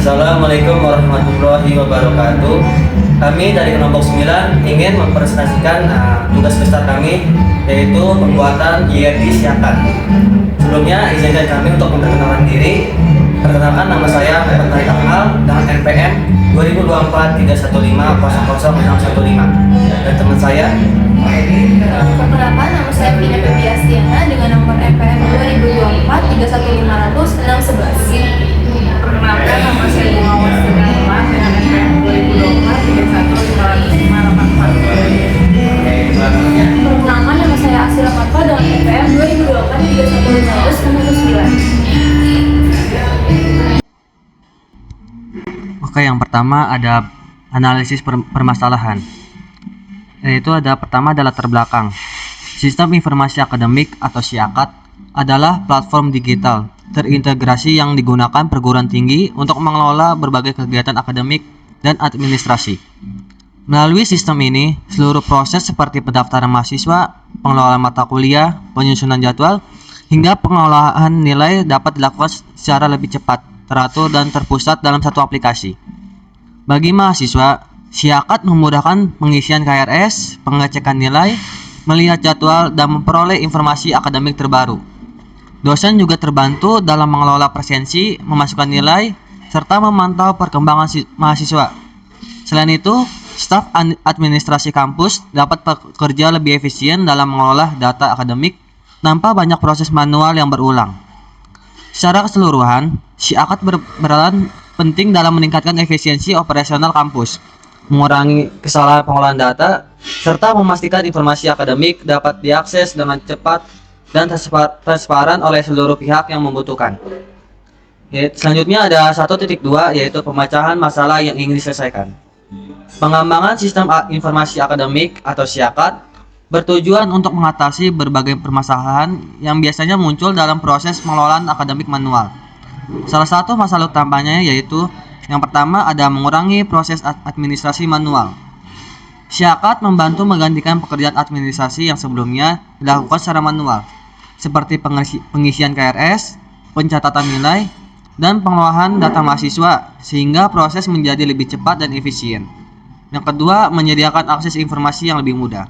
Assalamualaikum warahmatullahi wabarakatuh. Kami dari kelompok 9 ingin mempresentasikan tugas besar kami, yaitu pembuatan YRD Syakat. Sebelumnya izinkan kami untuk memperkenalkan diri. Perkenalkan, nama saya Muhammad Tarik Akmal dengan NPM 202431500615, dan teman saya. Perkenalkan, nama saya Vina Febiastiana dengan nomor NPM 202431500611. Perkenalkan, nama saya Bunga Wasilullah dengan NPM 2024-315144. Perkenalkan, nama saya Asila Fatwa dengan NPM 2024-315009. Oke, yang pertama ada analisis permasalahan. Yaitu pertama adalah latar belakang. Sistem Informasi Akademik atau SIAKAD adalah platform digital terintegrasi yang digunakan perguruan tinggi untuk mengelola berbagai kegiatan akademik dan administrasi. Melalui sistem ini, seluruh proses seperti pendaftaran mahasiswa, pengelolaan mata kuliah, penyusunan jadwal, hingga pengelolaan nilai dapat dilakukan secara lebih cepat, teratur, dan terpusat dalam satu aplikasi. Bagi mahasiswa, SIAKAD memudahkan pengisian KRS, pengecekan nilai, melihat jadwal, dan memperoleh informasi akademik terbaru. Dosen juga terbantu dalam mengelola presensi, memasukkan nilai, serta memantau perkembangan mahasiswa. Selain itu, staf administrasi kampus dapat bekerja lebih efisien dalam mengelola data akademik tanpa banyak proses manual yang berulang. Secara keseluruhan, SIAKAD berperan penting dalam meningkatkan efisiensi operasional kampus, mengurangi kesalahan pengolahan data, serta memastikan informasi akademik dapat diakses dengan cepat dan transparan oleh seluruh pihak yang membutuhkan. Selanjutnya ada 1.2, yaitu pemecahan masalah yang ingin diselesaikan. Pengembangan sistem informasi akademik atau SIAKAD bertujuan untuk mengatasi berbagai permasalahan yang biasanya muncul dalam proses pengelolaan akademik manual. Salah satu masalah utamanya yaitu yang pertama ada mengurangi proses administrasi manual. SIAKAD membantu menggantikan pekerjaan administrasi yang sebelumnya dilakukan secara manual, seperti pengisian KRS, pencatatan nilai, dan pengolahan data mahasiswa, sehingga proses menjadi lebih cepat dan efisien. Yang kedua, menyediakan akses informasi yang lebih mudah.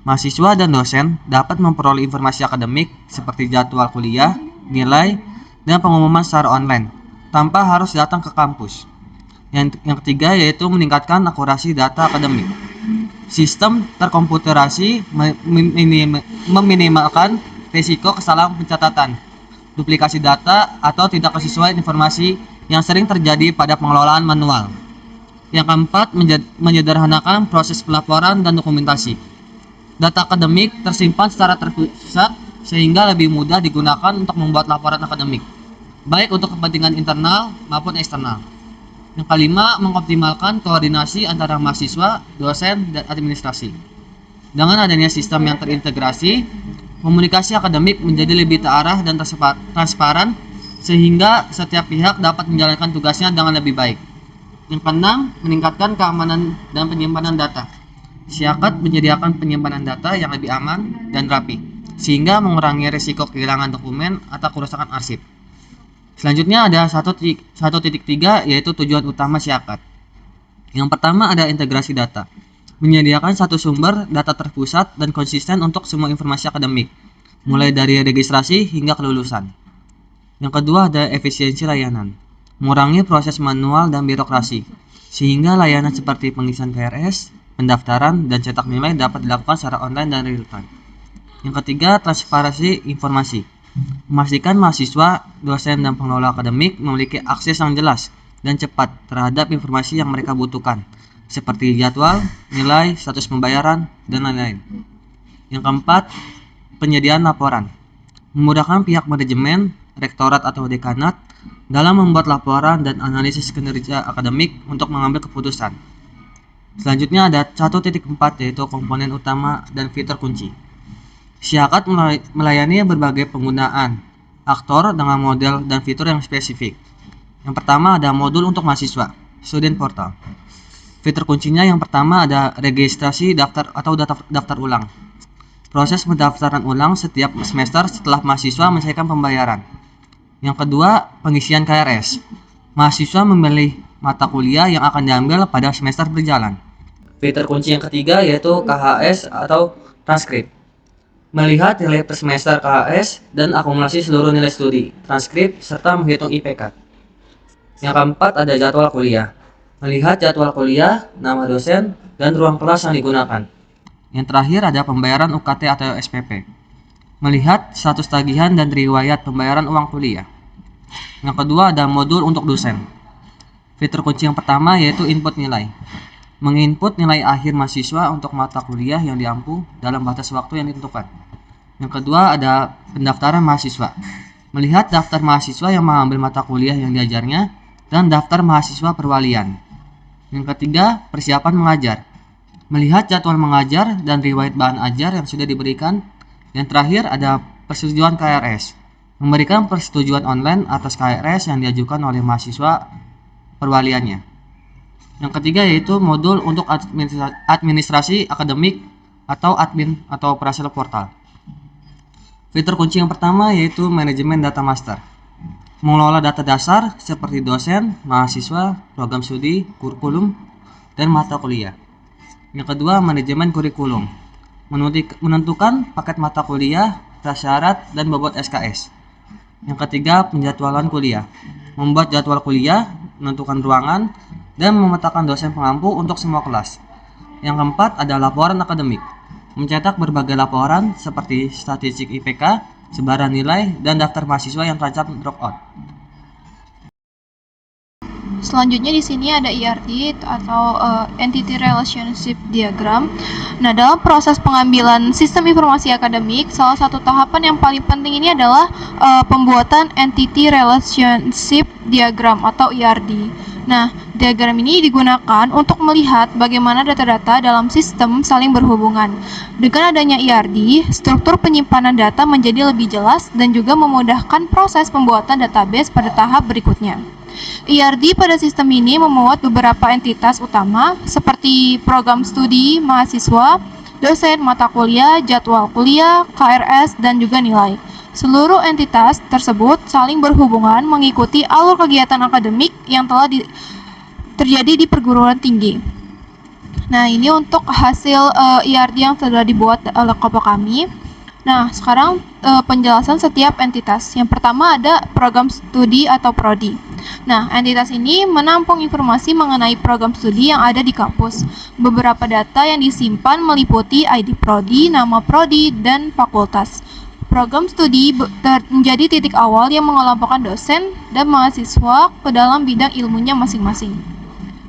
Mahasiswa dan dosen dapat memperoleh informasi akademik seperti jadwal kuliah, nilai, dan pengumuman secara online, tanpa harus datang ke kampus. Yang ketiga yaitu meningkatkan akurasi data akademik. Sistem terkomputerasi meminimalkan risiko kesalahan pencatatan, duplikasi data, atau tidak kesesuaian informasi yang sering terjadi pada pengelolaan manual. Yang keempat, menyederhanakan proses pelaporan dan dokumentasi. Data akademik tersimpan secara terpusat sehingga lebih mudah digunakan untuk membuat laporan akademik, baik untuk kepentingan internal maupun eksternal. Yang kelima, mengoptimalkan koordinasi antara mahasiswa, dosen, dan administrasi. Dengan adanya sistem yang terintegrasi, komunikasi akademik menjadi lebih terarah dan transparan, sehingga setiap pihak dapat menjalankan tugasnya dengan lebih baik. Yang keenam, meningkatkan keamanan dan penyimpanan data. SIAKAD menyediakan penyimpanan data yang lebih aman dan rapi, sehingga mengurangi risiko kehilangan dokumen atau kerusakan arsip. Selanjutnya ada 1.3, yaitu tujuan utama SIAKAD. Yang pertama ada integrasi data, menyediakan satu sumber data terpusat dan konsisten untuk semua informasi akademik, mulai dari registrasi hingga kelulusan. Yang kedua ada efisiensi layanan, mengurangi proses manual dan birokrasi, sehingga layanan seperti pengisian KRS, pendaftaran, dan cetak nilai dapat dilakukan secara online dan real time. Yang ketiga, transparansi informasi, memastikan mahasiswa, dosen, dan pengelola akademik memiliki akses yang jelas dan cepat terhadap informasi yang mereka butuhkan, seperti jadwal, nilai, status pembayaran, dan lain-lain. Yang keempat, penyediaan laporan, memudahkan pihak manajemen, rektorat atau dekanat dalam membuat laporan dan analisis kinerja akademik untuk mengambil keputusan. Selanjutnya ada 1.4, yaitu komponen utama dan fitur kunci. SIAKAD melayani berbagai penggunaan aktor dengan model dan fitur yang spesifik. Yang pertama ada modul untuk mahasiswa, Student Portal. Fitur kuncinya yang pertama ada registrasi daftar atau daftar ulang. Proses pendaftaran ulang setiap semester setelah mahasiswa menyelesaikan pembayaran. Yang kedua, pengisian KRS. Mahasiswa memilih mata kuliah yang akan diambil pada semester berjalan. Fitur kunci yang ketiga yaitu KHS atau transkrip. Melihat nilai per semester KHS dan akumulasi seluruh nilai studi, transkrip, serta menghitung IPK. Yang keempat ada jadwal kuliah. Melihat jadwal kuliah, nama dosen, dan ruang kelas yang digunakan. Yang terakhir ada pembayaran UKT atau SPP. Melihat status tagihan dan riwayat pembayaran uang kuliah. Yang kedua ada modul untuk dosen. Fitur kunci yang pertama yaitu input nilai. Menginput nilai akhir mahasiswa untuk mata kuliah yang diampu dalam batas waktu yang ditentukan. Yang kedua ada pendaftaran mahasiswa. Melihat daftar mahasiswa yang mengambil mata kuliah yang diajarnya dan daftar mahasiswa perwalian. Yang ketiga, persiapan mengajar. Melihat jadwal mengajar dan riwayat bahan ajar yang sudah diberikan. Yang terakhir ada persetujuan KRS. Memberikan persetujuan online atas KRS yang diajukan oleh mahasiswa perwaliannya. Yang ketiga yaitu modul untuk administrasi akademik atau admin atau operasional portal. Fitur kunci yang pertama yaitu manajemen data master. Mengelola data dasar seperti dosen, mahasiswa, program studi, kurikulum, dan mata kuliah. Yang kedua, manajemen kurikulum. Menentukan paket mata kuliah, prasyarat, dan bobot SKS. Yang ketiga, penjadwalan kuliah. Membuat jadwal kuliah, menentukan ruangan, dan memetakan dosen pengampu untuk semua kelas. Yang keempat, ada laporan akademik. Mencetak berbagai laporan seperti statistik IPK, sebaran nilai, dan daftar mahasiswa yang terancam dropout. Selanjutnya di sini ada ERD atau Entity Relationship Diagram. Nah, dalam proses pengambilan sistem informasi akademik, salah satu tahapan yang paling penting ini adalah pembuatan Entity Relationship Diagram atau ERD. Nah, diagram ini digunakan untuk melihat bagaimana data-data dalam sistem saling berhubungan. Dengan adanya ERD, struktur penyimpanan data menjadi lebih jelas dan juga memudahkan proses pembuatan database pada tahap berikutnya. ERD pada sistem ini memuat beberapa entitas utama seperti program studi, mahasiswa, dosen, mata kuliah, jadwal kuliah, KRS, dan juga nilai. Seluruh entitas tersebut saling berhubungan mengikuti alur kegiatan akademik yang telah terjadi di perguruan tinggi. Nah, ini untuk hasil ERD yang telah dibuat oleh kelompok kami. Nah, sekarang penjelasan setiap entitas. Yang pertama ada program studi atau prodi. Nah, entitas ini menampung informasi mengenai program studi yang ada di kampus. Beberapa data yang disimpan meliputi ID prodi, nama prodi, dan fakultas. Program studi menjadi titik awal yang mengelompokkan dosen dan mahasiswa ke dalam bidang ilmunya masing-masing.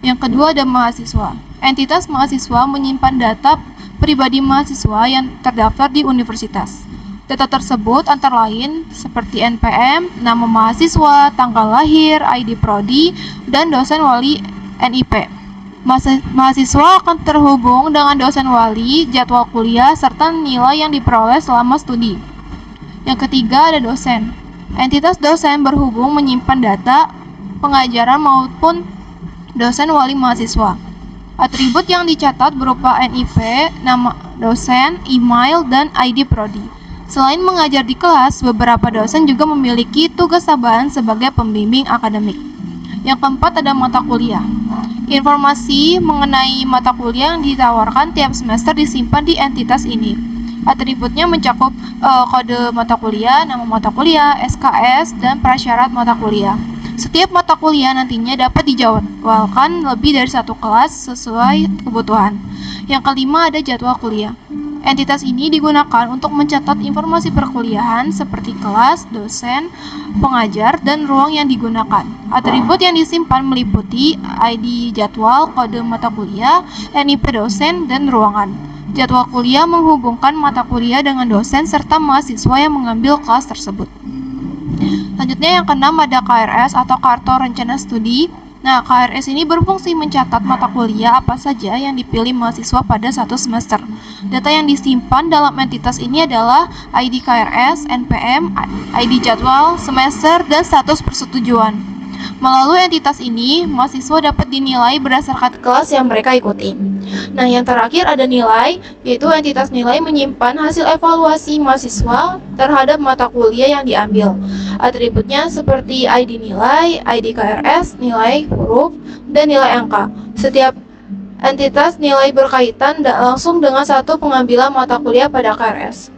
Yang kedua ada mahasiswa. Entitas mahasiswa menyimpan data pribadi mahasiswa yang terdaftar di universitas. Data tersebut antara lain seperti NPM, nama mahasiswa, tanggal lahir, ID prodi, dan dosen wali NIP. Mahasiswa akan terhubung dengan dosen wali, jadwal kuliah, serta nilai yang diperoleh selama studi. Yang ketiga ada dosen. Entitas dosen berhubung menyimpan data pengajaran maupun dosen wali mahasiswa. Atribut yang dicatat berupa NIP, nama dosen, email, dan ID prodi. Selain mengajar di kelas, beberapa dosen juga memiliki tugas tambahan sebagai pembimbing akademik. Yang keempat ada mata kuliah. Informasi mengenai mata kuliah yang ditawarkan tiap semester disimpan di entitas ini. Atributnya mencakup kode mata kuliah, nama mata kuliah, SKS, dan prasyarat mata kuliah. Setiap mata kuliah nantinya dapat dijadwalkan lebih dari satu kelas sesuai kebutuhan. Yang kelima ada jadwal kuliah. Entitas ini digunakan untuk mencatat informasi perkuliahan seperti kelas, dosen, pengajar, dan ruang yang digunakan. Atribut yang disimpan meliputi ID jadwal, kode mata kuliah, NIP dosen, dan ruangan. Jadwal kuliah menghubungkan mata kuliah dengan dosen serta mahasiswa yang mengambil kelas tersebut. Selanjutnya yang keenam ada KRS atau Kartu Rencana Studi. Nah, KRS ini berfungsi mencatat mata kuliah apa saja yang dipilih mahasiswa pada satu semester. Data yang disimpan dalam entitas ini adalah ID KRS, NPM, ID jadwal, semester, dan status persetujuan. Melalui entitas ini, mahasiswa dapat dinilai berdasarkan kelas yang mereka ikuti. Nah, yang terakhir ada nilai, yaitu entitas nilai menyimpan hasil evaluasi mahasiswa terhadap mata kuliah yang diambil. Atributnya seperti ID nilai, ID KRS, nilai huruf, dan nilai angka. Setiap entitas nilai berkaitan langsung dengan satu pengambilan mata kuliah pada KRS.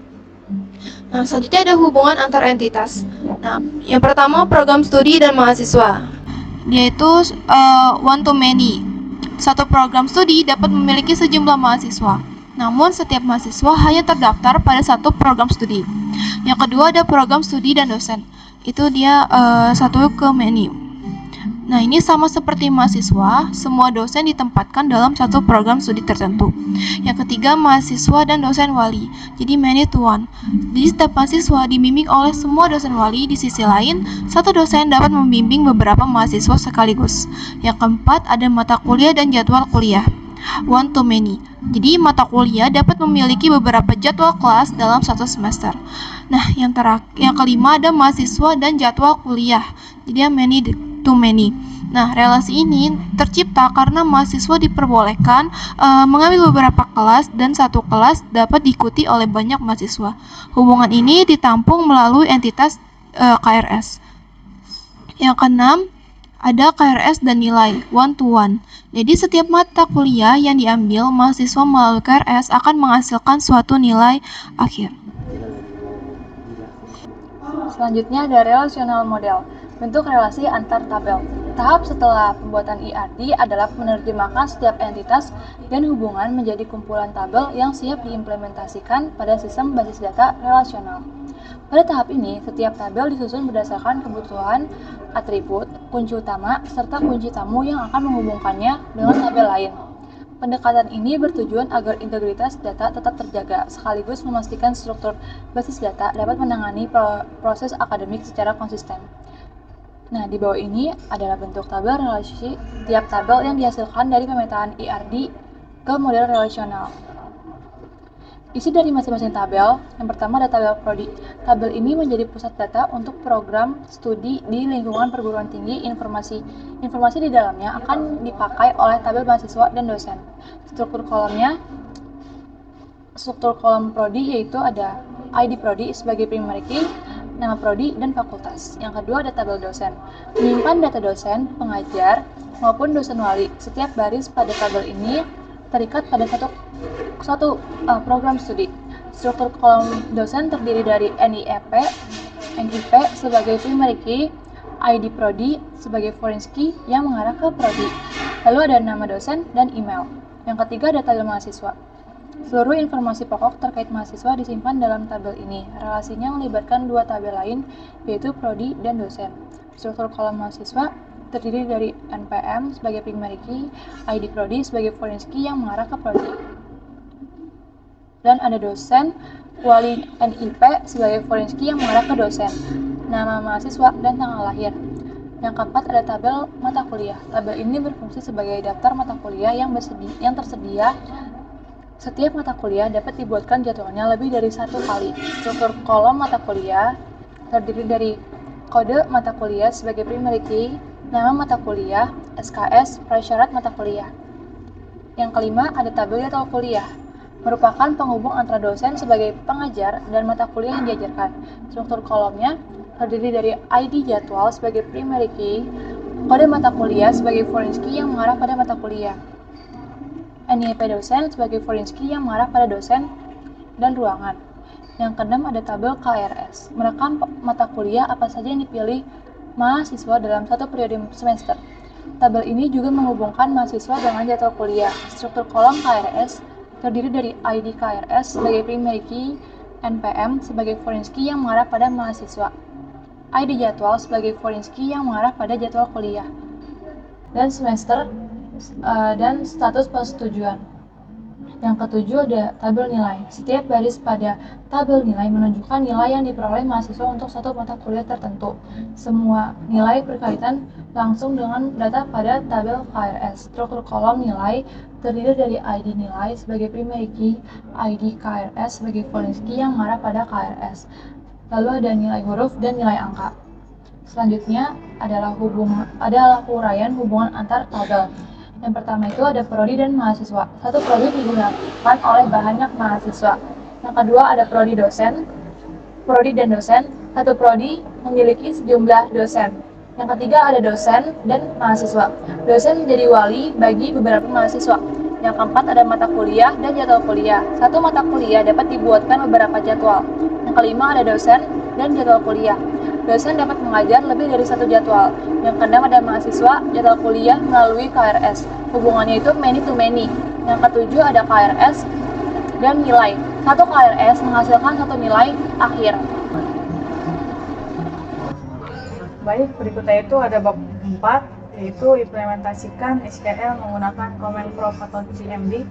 Nah, selanjutnya ada hubungan antar entitas. Nah, yang pertama program studi dan mahasiswa, yaitu one to many. Satu program studi dapat memiliki sejumlah mahasiswa, namun setiap mahasiswa hanya terdaftar pada satu program studi. Yang kedua ada program studi dan dosen, itu dia satu ke many. Nah, ini sama seperti mahasiswa, semua dosen ditempatkan dalam satu program studi tertentu. Yang ketiga, mahasiswa dan dosen wali, jadi many to one. Jadi setiap mahasiswa dibimbing oleh semua dosen wali. Di sisi lain, satu dosen dapat membimbing beberapa mahasiswa sekaligus. Yang keempat, ada mata kuliah dan jadwal kuliah, one to many. Jadi mata kuliah dapat memiliki beberapa jadwal kelas dalam satu semester. Nah, yang kelima ada mahasiswa dan jadwal kuliah, jadi many to many. Nah, relasi ini tercipta karena mahasiswa diperbolehkan mengambil beberapa kelas dan satu kelas dapat diikuti oleh banyak mahasiswa. Hubungan ini ditampung melalui entitas KRS. Yang keenam, ada KRS dan nilai one to one. Jadi setiap mata kuliah yang diambil mahasiswa melalui KRS akan menghasilkan suatu nilai akhir. Selanjutnya ada relational model, bentuk relasi antar tabel. Tahap setelah pembuatan IRD adalah menerjemahkan setiap entitas dan hubungan menjadi kumpulan tabel yang siap diimplementasikan pada sistem basis data relasional. Pada tahap ini, setiap tabel disusun berdasarkan kebutuhan, atribut, kunci utama, serta kunci tamu yang akan menghubungkannya dengan tabel lain. Pendekatan ini bertujuan agar integritas data tetap terjaga, sekaligus memastikan struktur basis data dapat menangani proses akademik secara konsisten. Nah, di bawah ini adalah bentuk tabel relasi tiap tabel yang dihasilkan dari pemetaan IRD ke model relasional. Isi dari masing-masing tabel, yang pertama ada tabel prodi. Tabel ini menjadi pusat data untuk program studi di lingkungan perguruan tinggi. Informasi di dalamnya akan dipakai oleh tabel mahasiswa dan dosen. Struktur kolom prodi yaitu ada ID prodi sebagai primary key, nama prodi, dan fakultas. Yang kedua ada tabel dosen, menyimpan data dosen, pengajar, maupun dosen wali. Setiap baris pada tabel ini terikat pada satu program studi. Struktur kolom dosen terdiri dari NIP sebagai primary key, ID prodi sebagai foreign key yang mengarah ke prodi. Lalu ada nama dosen dan email. Yang ketiga ada tabel mahasiswa. Seluruh informasi pokok terkait mahasiswa disimpan dalam tabel ini. Relasinya melibatkan dua tabel lain, yaitu prodi dan dosen. Struktur kolom mahasiswa terdiri dari NPM sebagai primary key, ID prodi sebagai foreign key yang mengarah ke prodi. Dan ada dosen, wali NIP sebagai foreign key yang mengarah ke dosen, nama mahasiswa, dan tanggal lahir. Yang keempat ada tabel mata kuliah. Tabel ini berfungsi sebagai daftar mata kuliah yang tersedia. Setiap mata kuliah dapat dibuatkan jadwalnya lebih dari satu kali. Struktur kolom mata kuliah terdiri dari kode mata kuliah sebagai primary key, nama mata kuliah, SKS, prasyarat mata kuliah. Yang kelima ada tabel jadwal kuliah, merupakan penghubung antara dosen sebagai pengajar dan mata kuliah yang diajarkan. Struktur kolomnya terdiri dari ID jadwal sebagai primary key, kode mata kuliah sebagai foreign key yang mengarah pada mata kuliah, NIP dosen sebagai foreign key yang mengarah pada dosen dan ruangan. Yang keenam ada tabel KRS, merekam mata kuliah apa saja yang dipilih mahasiswa dalam satu periode semester. Tabel ini juga menghubungkan mahasiswa dengan jadwal kuliah. Struktur kolom KRS terdiri dari ID KRS sebagai primary key, NPM sebagai foreign key yang mengarah pada mahasiswa, ID jadwal sebagai foreign key yang mengarah pada jadwal kuliah, dan semester dan status persetujuan. Yang ketujuh ada tabel nilai. Setiap baris pada tabel nilai menunjukkan nilai yang diperoleh mahasiswa untuk satu mata kuliah tertentu. Semua nilai berkaitan langsung dengan data pada tabel KRS. Struktur kolom nilai terdiri dari ID nilai sebagai primary key, ID KRS sebagai foreign key yang mengarah pada KRS. Lalu ada nilai huruf dan nilai angka. Selanjutnya adalah uraian hubungan antar tabel. Yang pertama itu ada prodi dan mahasiswa. Satu prodi digunakan oleh banyak mahasiswa. Yang kedua ada prodi dan dosen. Satu prodi memiliki sejumlah dosen. Yang ketiga ada dosen dan mahasiswa. Dosen menjadi wali bagi beberapa mahasiswa. Yang keempat ada mata kuliah dan jadwal kuliah. Satu mata kuliah dapat dibuatkan beberapa jadwal. Yang kelima ada dosen dan jadwal kuliah. Dosen dapat mengajar lebih dari satu jadwal. Yang keenam ada mahasiswa, jadwal kuliah melalui KRS. Hubungannya itu many to many. Yang ketujuh ada KRS dan nilai. Satu KRS menghasilkan satu nilai akhir. Baik, berikutnya itu ada bab 4, yaitu implementasikan SQL menggunakan Command Prompt atau CMD.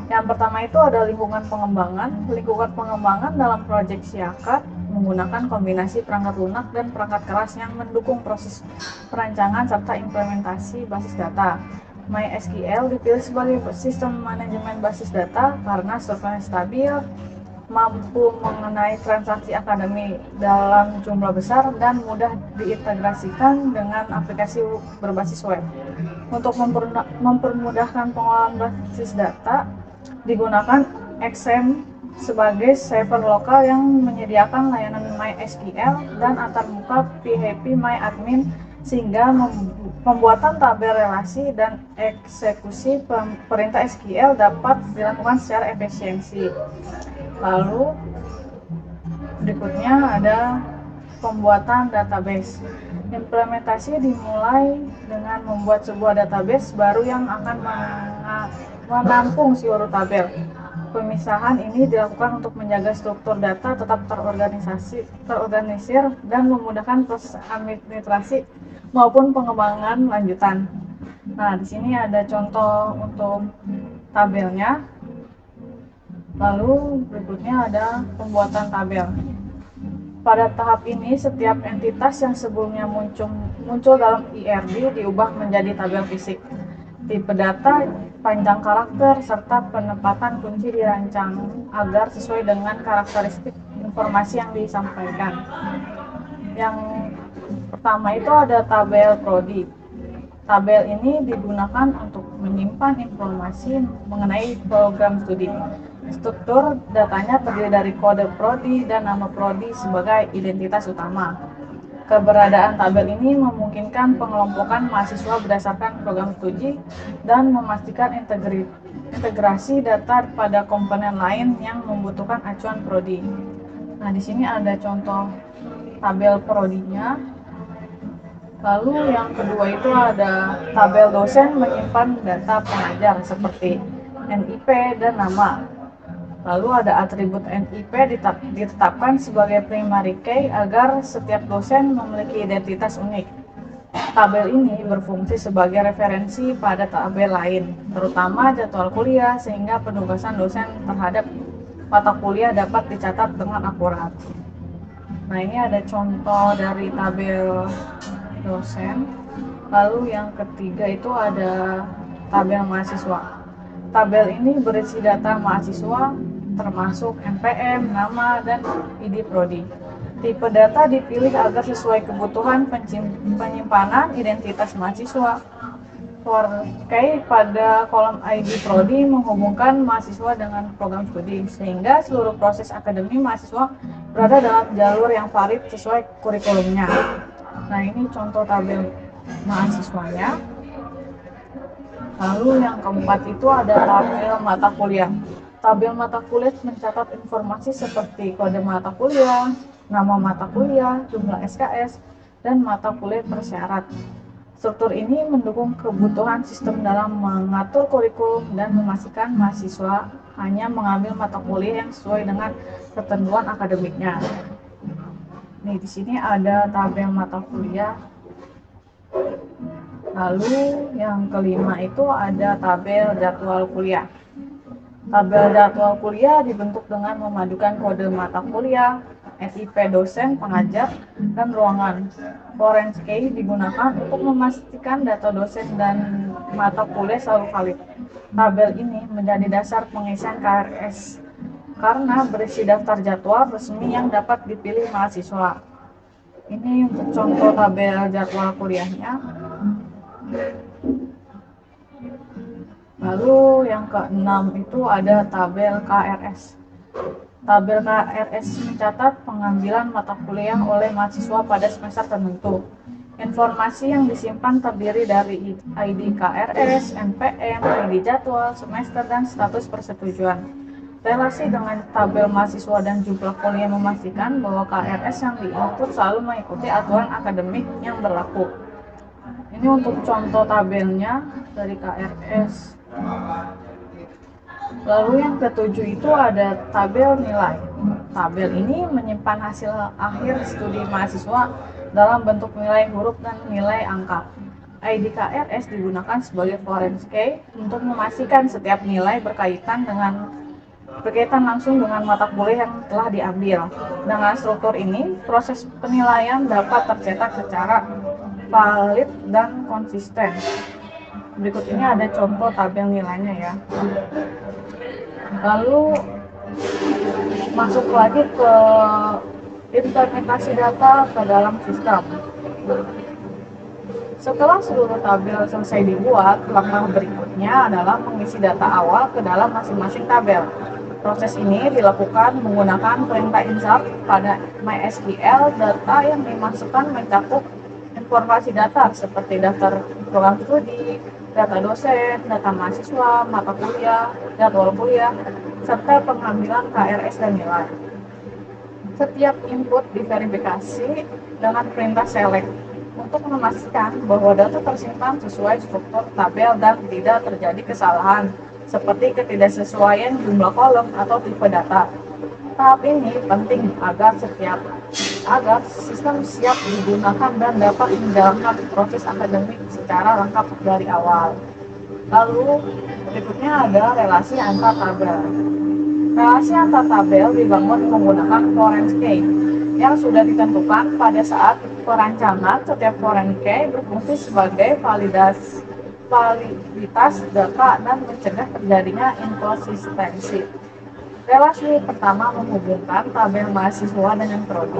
Yang pertama itu ada lingkungan pengembangan. Lingkungan pengembangan dalam proyek Siakat menggunakan kombinasi perangkat lunak dan perangkat keras yang mendukung proses perancangan serta implementasi basis data. MySQL dipilih sebagai sistem manajemen basis data karena strukturnya stabil, mampu mengenai transaksi akademik dalam jumlah besar, dan mudah diintegrasikan dengan aplikasi berbasis web. Untuk mempermudahkan pengelolaan basis data, digunakan XAMPP sebagai server lokal yang menyediakan layanan MySQL dan antarmuka phpMyAdmin, sehingga pembuatan tabel relasi dan eksekusi perintah SQL dapat dilakukan secara efisiensi. Lalu berikutnya ada pembuatan database. Implementasi dimulai dengan membuat sebuah database baru yang akan menampung seluruh tabel. Pemisahan ini dilakukan untuk menjaga struktur data tetap terorganisir dan memudahkan proses administrasi maupun pengembangan lanjutan. Nah, di sini ada contoh untuk tabelnya. Lalu berikutnya ada pembuatan tabel. Pada tahap ini, setiap entitas yang sebelumnya muncul dalam IRD diubah menjadi tabel fisik. Tipe data, panjang karakter, serta penempatan kunci dirancang agar sesuai dengan karakteristik informasi yang disampaikan. Yang pertama itu ada tabel prodi. Tabel ini digunakan untuk menyimpan informasi mengenai program studi. Struktur datanya terdiri dari kode prodi dan nama prodi sebagai identitas utama. Keberadaan tabel ini memungkinkan pengelompokan mahasiswa berdasarkan program studi dan memastikan integrasi data pada komponen lain yang membutuhkan acuan prodi. Nah, di sini ada contoh tabel prodinya. Lalu yang kedua itu ada tabel dosen menyimpan data pengajar seperti NIP dan nama. Lalu ada atribut NIP ditetapkan sebagai primary key agar setiap dosen memiliki identitas unik. Tabel ini berfungsi sebagai referensi pada tabel lain, terutama jadwal kuliah, sehingga penugasan dosen terhadap mata kuliah dapat dicatat dengan akurat. Nah, ini ada contoh dari tabel dosen. Lalu yang ketiga itu ada tabel mahasiswa. Tabel ini berisi data mahasiswa termasuk NPM, nama, dan ID prodi. Tipe data dipilih agar sesuai kebutuhan penyimpanan identitas mahasiswa. For key pada kolom ID prodi menghubungkan mahasiswa dengan program studi, sehingga seluruh proses akademi mahasiswa berada dalam jalur yang valid sesuai kurikulumnya. Nah, ini contoh tabel mahasiswanya. Lalu yang keempat itu ada tabel mata kuliah. Tabel mata kuliah mencatat informasi seperti kode mata kuliah, nama mata kuliah, jumlah SKS, dan mata kuliah persyarat. Struktur ini mendukung kebutuhan sistem dalam mengatur kurikulum dan memastikan mahasiswa hanya mengambil mata kuliah yang sesuai dengan ketentuan akademiknya. Nih, di sini ada tabel mata kuliah. Lalu yang kelima itu ada tabel jadwal kuliah. Tabel jadwal kuliah dibentuk dengan memadukan kode mata kuliah, NIP dosen, pengajar, dan ruangan. Foreign key digunakan untuk memastikan data dosen dan mata kuliah selalu valid. Tabel ini menjadi dasar pengisian KRS karena berisi daftar jadwal resmi yang dapat dipilih mahasiswa. Ini untuk contoh tabel jadwal kuliahnya. Lalu yang keenam itu ada tabel KRS. Tabel KRS mencatat pengambilan mata kuliah oleh mahasiswa pada semester tertentu. Informasi yang disimpan terdiri dari ID KRS, NPM, ID jadwal, semester, dan status persetujuan. Relasi dengan tabel mahasiswa dan jumlah kuliah memastikan bahwa KRS yang diinput selalu mengikuti aturan akademik yang berlaku. Ini untuk contoh tabelnya dari KRS. Lalu yang ketujuh itu ada tabel nilai. Tabel ini menyimpan hasil akhir studi mahasiswa dalam bentuk nilai huruf dan nilai angka. ID KRS digunakan sebagai foreign key untuk memastikan setiap nilai berkaitan langsung dengan mata kuliah yang telah diambil. Dengan struktur ini, proses penilaian dapat tercetak secara valid dan konsisten. Berikut ini ada contoh tabel nilainya ya. Lalu masuk lagi ke implementasi data ke dalam sistem. Setelah seluruh tabel selesai dibuat, langkah berikutnya adalah mengisi data awal ke dalam masing-masing tabel. Proses ini dilakukan menggunakan perintah insert pada MySQL. Data yang dimasukkan mencakup informasi data seperti daftar program studi, data dosen, data mahasiswa, mata kuliah, jadwal kuliah, serta pengambilan KRS dan nilai. Setiap input diverifikasi dengan perintah select untuk memastikan bahwa data tersimpan sesuai struktur tabel dan tidak terjadi kesalahan seperti ketidaksesuaian jumlah kolom atau tipe data. Tahap ini penting agar sistem siap digunakan dan dapat menjalankan proses akademik secara lengkap dari awal. Lalu berikutnya ada relasi antar tabel. Relasi antar tabel dibangun menggunakan foreign key yang sudah ditentukan pada saat perancangan. Setiap foreign key berfungsi sebagai validitas data dan mencegah terjadinya inkonsistensi. Relasi pertama menghubungkan tabel mahasiswa dengan prodi,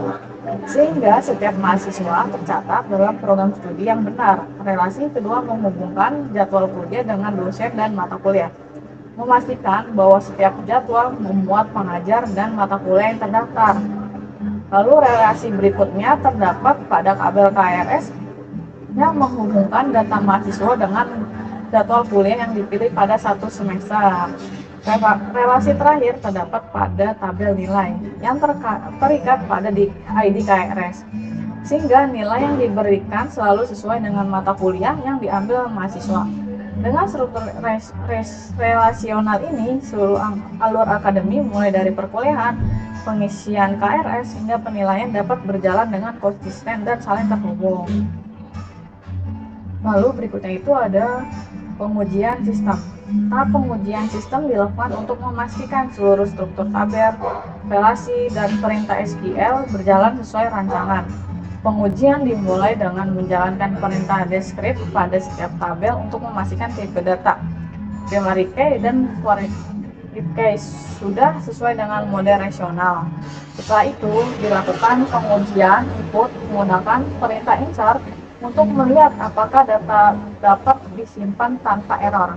sehingga setiap mahasiswa tercatat dalam program studi yang benar. Relasi kedua menghubungkan jadwal kuliah dengan dosen dan mata kuliah, memastikan bahwa setiap jadwal memuat pengajar dan mata kuliah yang terdaftar. Lalu relasi berikutnya terdapat pada tabel KRS yang menghubungkan data mahasiswa dengan jadwal kuliah yang dipilih pada satu semester. Relasi terakhir terdapat pada tabel nilai yang terikat pada ID KRS, sehingga nilai yang diberikan selalu sesuai dengan mata kuliah yang diambil mahasiswa. Dengan struktur relasional ini, seluruh alur akademi mulai dari perkuliahan, pengisian KRS, hingga penilaian dapat berjalan dengan konsisten dan saling terhubung. Lalu berikutnya itu ada pengujian sistem. Tahap pengujian sistem dilakukan untuk memastikan seluruh struktur tabel, relasi, dan perintah SQL berjalan sesuai rancangan. Pengujian dimulai dengan menjalankan perintah descript pada setiap tabel untuk memastikan tipe data, primary key, dan foreign key sudah sesuai dengan model rasional. Setelah itu, dilakukan pengujian input menggunakan perintah insert untuk melihat apakah data dapat disimpan tanpa error.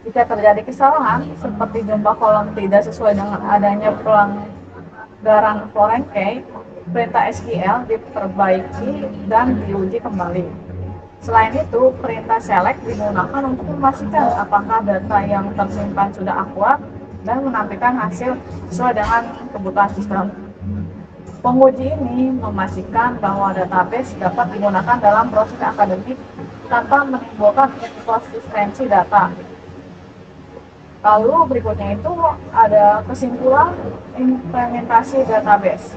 Jika terjadi kesalahan, seperti jumlah kolom tidak sesuai dengan adanya pelanggaran foreign key, perintah SQL diperbaiki dan diuji kembali. Selain itu, perintah select digunakan untuk memastikan apakah data yang tersimpan sudah akurat dan menampilkan hasil sesuai dengan kebutuhan sistem. Penguji ini memastikan bahwa database dapat digunakan dalam proses akademik tanpa menimbulkan inkonsistensi data. Lalu berikutnya itu ada kesimpulan implementasi database.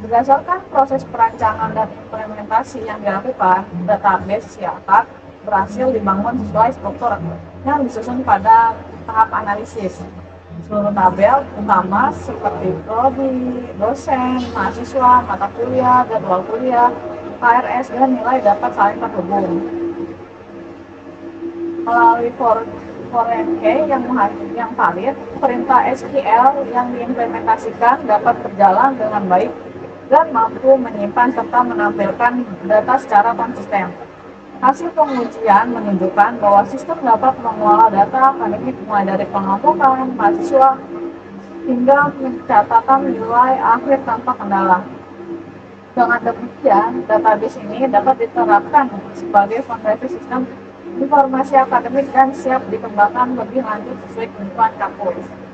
Berdasarkan proses perancangan dan implementasi yang dilakukan, database SIAKAT berhasil dibangun sesuai struktur yang disusun pada tahap analisis. Seluruh tabel utama seperti prodi, dosen, mahasiswa, mata kuliah, jadwal kuliah, KRS, dan nilai dapat saling terhubung. Melalui foreign key yang valid, perintah SQL yang diimplementasikan dapat berjalan dengan baik dan mampu menyimpan serta menampilkan data secara konsisten. Hasil pengujian menunjukkan bahwa sistem dapat mengolah data akademik mulai dari pengamputan mahasiswa hingga pencatatan nilai akhir tanpa kendala. Dengan demikian, database ini dapat diterapkan sebagai fondasi sistem informasi akademik dan siap dikembangkan lebih lanjut sesuai kebutuhan kampus.